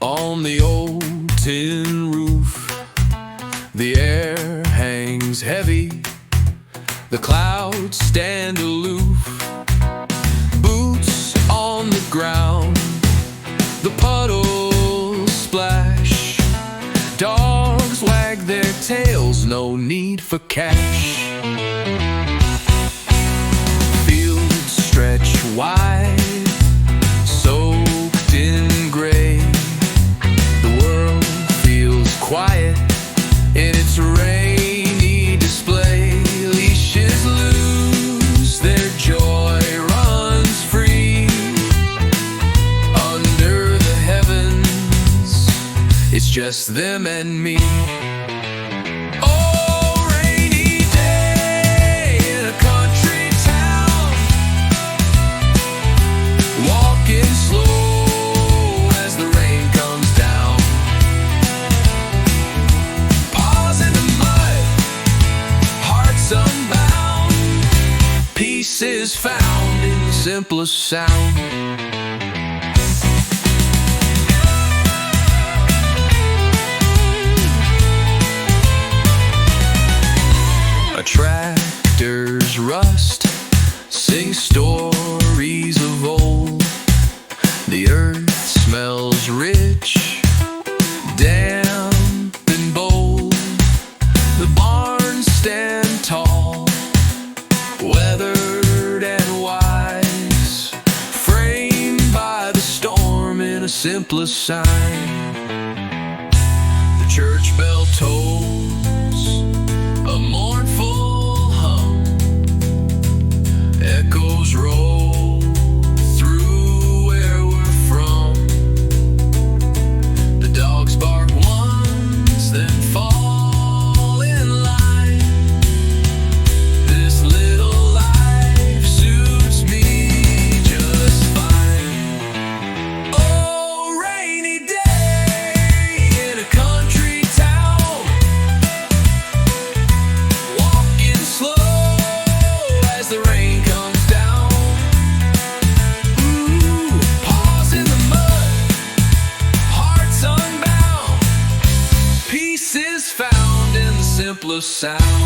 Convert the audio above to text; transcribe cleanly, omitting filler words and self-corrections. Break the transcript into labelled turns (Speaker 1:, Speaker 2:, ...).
Speaker 1: On the old tin roof, the air hangs heavy, the clouds stand aloof. Boots on the ground, the puddles splash. Dogs wag their tails, no need for cash. Fields stretch wide, soaked in gray. The world feels quiet in its rainy display. Leashes loose, their joy runs free. Under the heavens, it's just them and me. Oh, rainy day in a country town, walking slow as the rain comes down. Paws in the mud, hearts unbound. Peace is found in the simplest sound. A tractor's rust sings stories of old. The earth smells rich, damp and bold. The barns stand tall, weathered and wise, framed by the storm in a simplest sign. The church bell tolls a mournful hum, echoes roll through where we're from. The dogs bark once, then fall in line. This little life suits me just fine. Oh, rainy day in a country town, walking slow as the rain comes down. Ooh, paws in the mud, hearts unbound. Peace is found in the simplest sound.